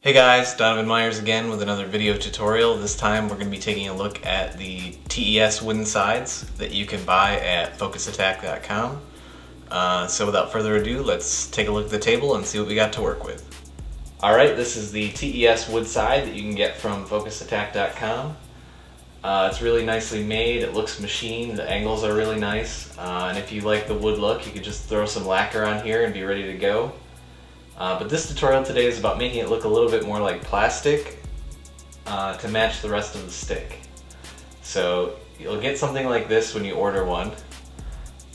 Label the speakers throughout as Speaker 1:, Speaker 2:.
Speaker 1: Hey guys, Donovan Myers again with another video tutorial. This time we're going to be taking a look at the TES wooden sides that you can buy at focusattack.com. So without further ado, let's take a look at the table and see what we got to work with. Alright, this is the TES wood side that you can get from focusattack.com. It's really nicely made, it looks machined, the angles are really nice, and if you like the wood look, you could just throw some lacquer on here and be ready to go. But this tutorial today is about making it look a little bit more like plastic to match the rest of the stick. So you'll get something like this when you order one,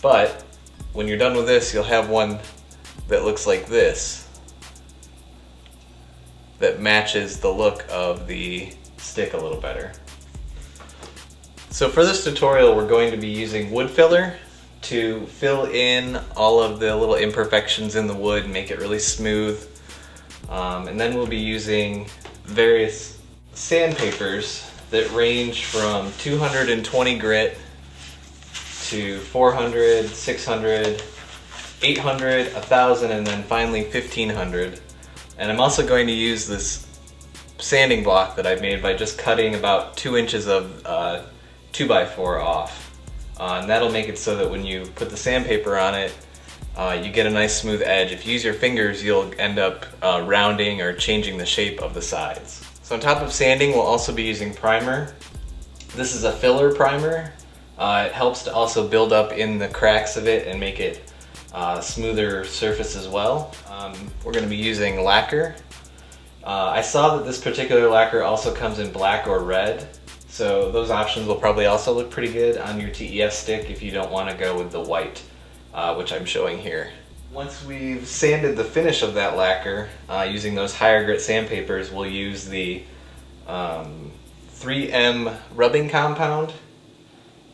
Speaker 1: but when you're done with this you'll have one that looks like this that matches the look of the stick a little better. So for this tutorial we're going to be using wood filler to fill in all of the little imperfections in the wood and make it really smooth. And then we'll be using various sandpapers that range from 220 grit to 400, 600, 800, 1000, and then finally 1500. And I'm also going to use this sanding block that I made by just cutting about 2 inches of 2x4 off. And that'll make it so that when you put the sandpaper on it, you get a nice smooth edge. If you use your fingers, you'll end up rounding or changing the shape of the sides. So on top of sanding, we'll also be using primer. This is a filler primer. It helps to also build up in the cracks of it and make it a smoother surface as well. We're going to be using lacquer. I saw that this particular lacquer also comes in black or red. So those options will probably also look pretty good on your TES stick if you don't want to go with the white, which I'm showing here. Once we've sanded the finish of that lacquer, using those higher grit sandpapers, we'll use the 3M rubbing compound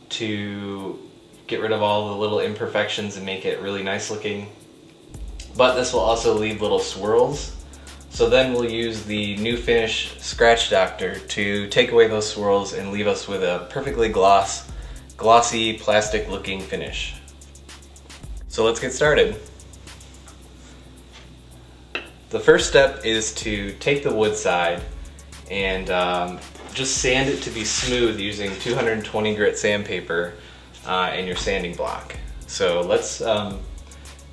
Speaker 1: to get rid of all the little imperfections and make it really nice looking. But this will also leave little swirls. So then we'll use the NuFinish Scratch Doctor to take away those swirls and leave us with a perfectly glossy, plastic looking finish. So let's get started. The first step is to take the wood side and just sand it to be smooth using 220 grit sandpaper and your sanding block. So let's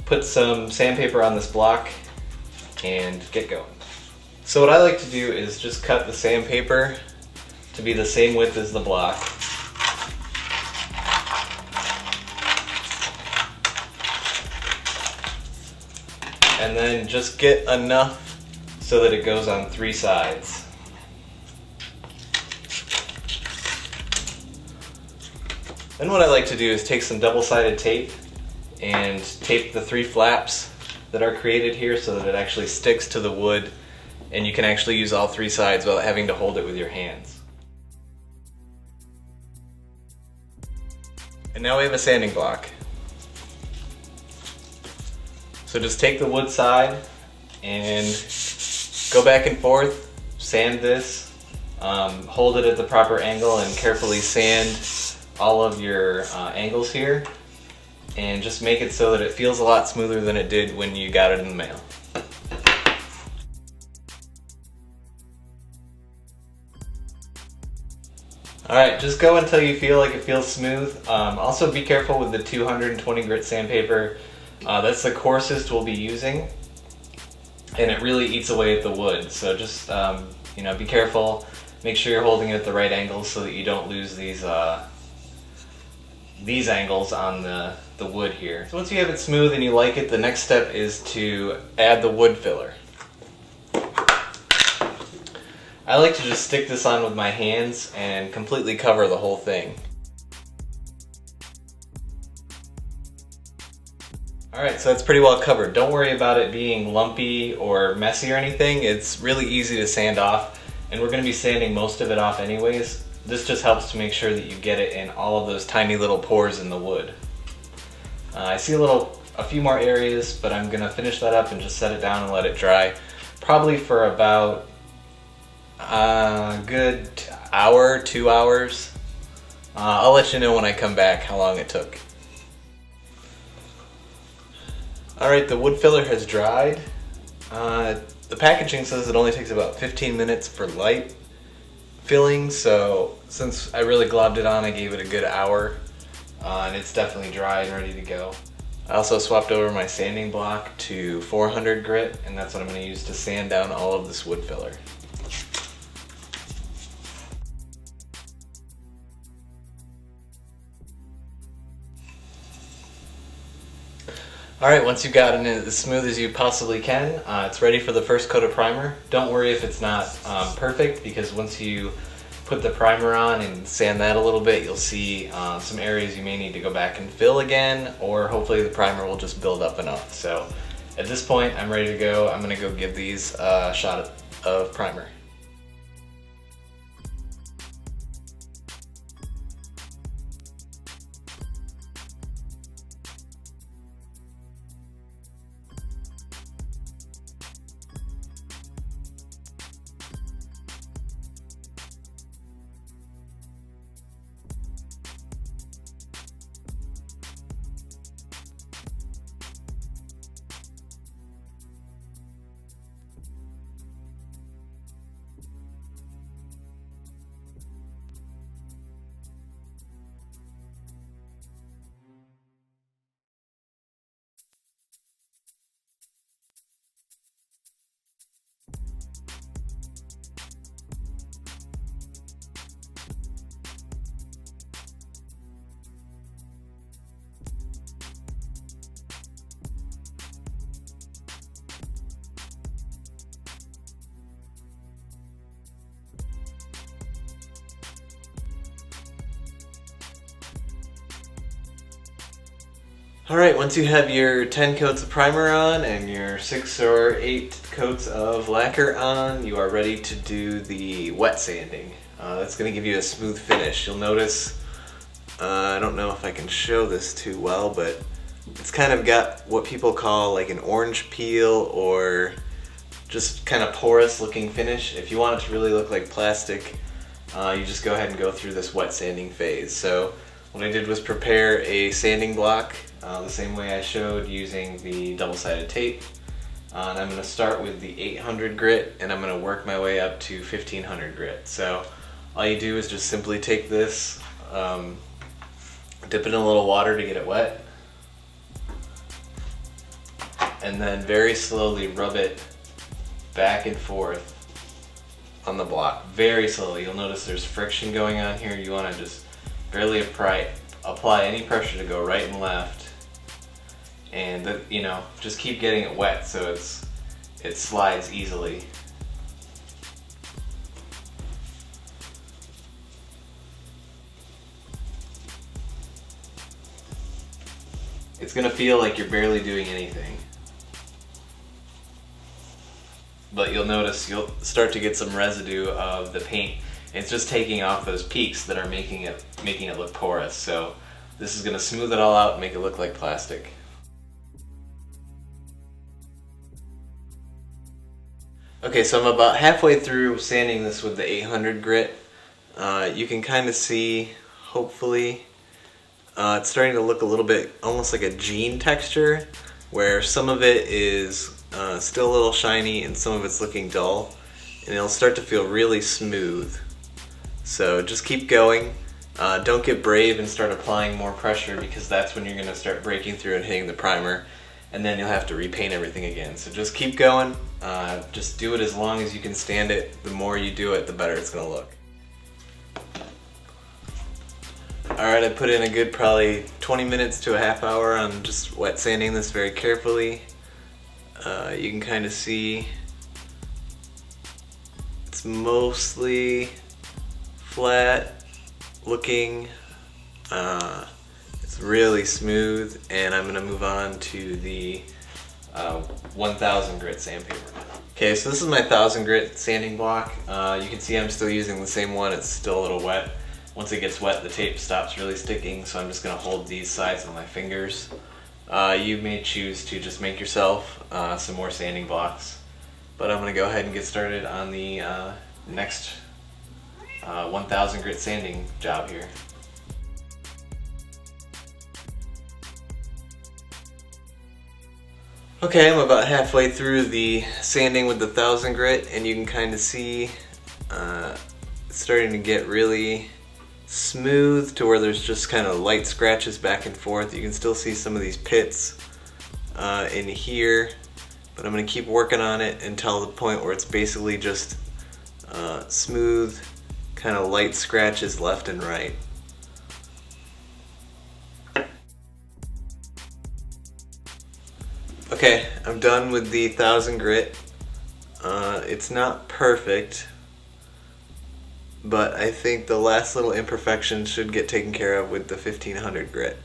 Speaker 1: put some sandpaper on this block and get going. So what I like to do is just cut the sandpaper to be the same width as the block. And then just get enough so that it goes on 3 sides. Then what I like to do is take some double-sided tape and tape the 3 flaps that are created here so that it actually sticks to the wood and you can actually use all 3 sides without having to hold it with your hands. And now we have a sanding block. So just take the wood side and go back and forth, sand this, hold it at the proper angle and carefully sand all of your angles here. And just make it so that it feels a lot smoother than it did when you got it in the mail. Alright, just go until you feel like it feels smooth. Also be careful with the 220 grit sandpaper. That's the coarsest we'll be using, and it really eats away at the wood. So just be careful. Make sure you're holding it at the right angle so that you don't lose these angles on the wood here. So once you have it smooth and you like it, the next step is to add the wood filler. I like to just stick this on with my hands and completely cover the whole thing. Alright, so it's pretty well covered. Don't worry about it being lumpy or messy or anything. It's really easy to sand off, and we're going to be sanding most of it off anyways. This just helps to make sure that you get it in all of those tiny little pores in the wood. I see a few more areas, but I'm going to finish that up and just set it down and let it dry. Probably for about a good hour, 2 hours. I'll let you know when I come back how long it took. Alright, the wood filler has dried. The packaging says it only takes about 15 minutes for light filling, so since I really globbed it on, I gave it a good hour, and it's definitely dry and ready to go. I also swapped over my sanding block to 400 grit, and that's what I'm going to use to sand down all of this wood filler. Alright, once you've gotten it as smooth as you possibly can, it's ready for the first coat of primer. Don't worry if it's not perfect, because once you put the primer on and sand that a little bit, you'll see some areas you may need to go back and fill again, or hopefully the primer will just build up enough. So at this point, I'm ready to go. I'm going to go give these a shot of primer. Alright, once you have your 10 coats of primer on and your 6 or 8 coats of lacquer on, you are ready to do the wet sanding. That's going to give you a smooth finish. You'll notice, I don't know if I can show this too well, but it's kind of got what people call like an orange peel, or just kind of porous looking finish. If you want it to really look like plastic, you just go ahead and go through this wet sanding phase. So what I did was prepare a sanding block the same way I showed, using the double-sided tape. And I'm going to start with the 800 grit, and I'm going to work my way up to 1500 grit. So all you do is just simply take this, dip it in a little water to get it wet, and then very slowly rub it back and forth on the block. Very slowly. You'll notice there's friction going on here. You want to just barely apply any pressure to go right and left, and just keep getting it wet so it slides easily. It's gonna feel like you're barely doing anything, but you'll notice you'll start to get some residue of the paint. It's just taking off those peaks that are making it look porous. So this is going to smooth it all out and make it look like plastic. Okay, so I'm about halfway through sanding this with the 800 grit. You can kind of see, hopefully, it's starting to look a little bit almost like a jean texture, where some of it is still a little shiny and some of it's looking dull, and it'll start to feel really smooth. So just keep going. Don't get brave and start applying more pressure, because that's when you're going to start breaking through and hitting the primer, and then you'll have to repaint everything again. So just keep going. Just do it as long as you can stand it. The more you do it, the better it's going to look. Alright, I put in a good probably 20 minutes to a half hour on just wet sanding this very carefully. You can kind of see it's mostly flat looking. It's really smooth, and I'm going to move on to the 1000 grit sandpaper. Okay, so this is my 1000 grit sanding block. You can see I'm still using the same one. It's still a little wet. Once it gets wet, the tape stops really sticking, so I'm just going to hold these sides with my fingers. You may choose to just make yourself some more sanding blocks, but I'm going to go ahead and get started on the next 1000 grit sanding job here. Okay, I'm about halfway through the sanding with the 1000 grit, and you can kind of see it's starting to get really smooth to where there's just kind of light scratches back and forth. You can still see some of these pits in here, but I'm going to keep working on it until the point where it's basically just smooth, kind of light scratches left and right. Okay, I'm done with the 1000 grit. It's not perfect, but I think the last little imperfections should get taken care of with the 1500 grit.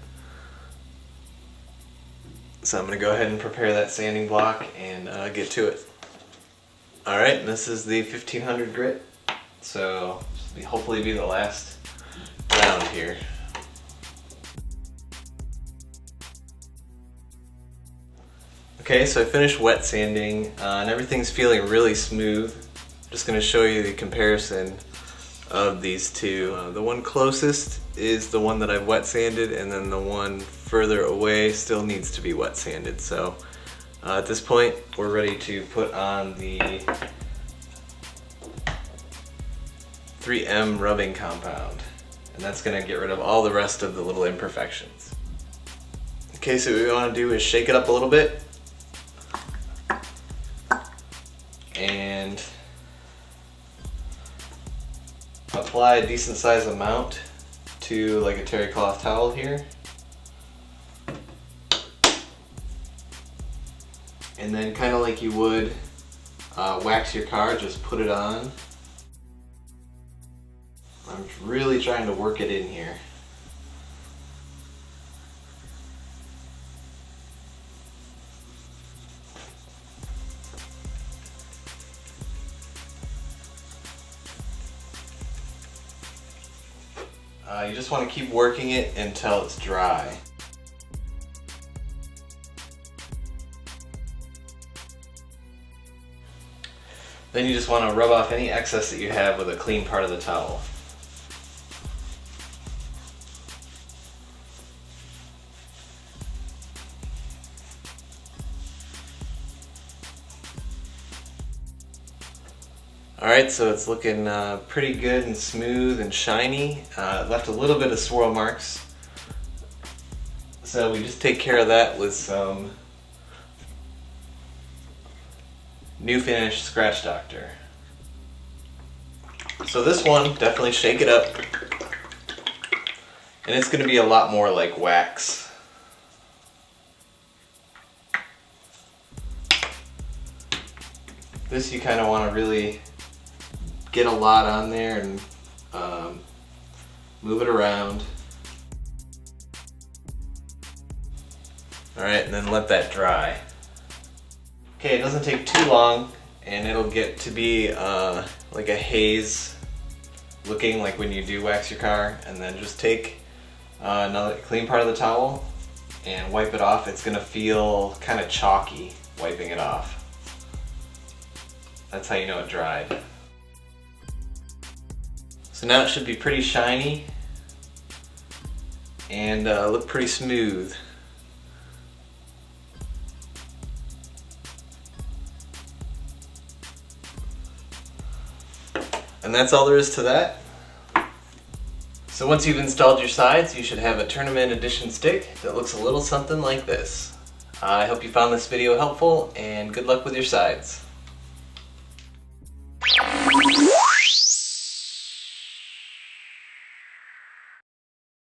Speaker 1: So I'm going to go ahead and prepare that sanding block and get to it. Alright, this is the 1500 grit, so this will hopefully be the last round here. Okay, so I finished wet sanding and everything's feeling really smooth. I'm just going to show you the comparison of these two. The one closest is the one that I've wet sanded, and then the one further away still needs to be wet sanded. So at this point we're ready to put on the 3M rubbing compound, and that's going to get rid of all the rest of the little imperfections. Okay, so what we want to do is shake it up a little bit and apply a decent size amount to like a terry cloth towel here. And then kind of like you would wax your car, just put it on. I'm really trying to work it in here. You just want to keep working it until it's dry. Then you just want to rub off any excess that you have with a clean part of the towel. Alright, so it's looking pretty good and smooth and shiny. Left a little bit of swirl marks. So we just take care of that with some NuFinish Scratch Doctor. So this one, definitely shake it up. And it's going to be a lot more like wax. This you kind of want to really get a lot on there and move it around. Alright, and then let that dry. Okay, it doesn't take too long and it'll get to be like a haze looking like when you do wax your car, and then just take another clean part of the towel and wipe it off. It's going to feel kind of chalky wiping it off. That's how you know it dried. So now it should be pretty shiny and look pretty smooth. And that's all there is to that. So once you've installed your sides, you should have a tournament edition stick that looks a little something like this. I hope you found this video helpful, and good luck with your sides.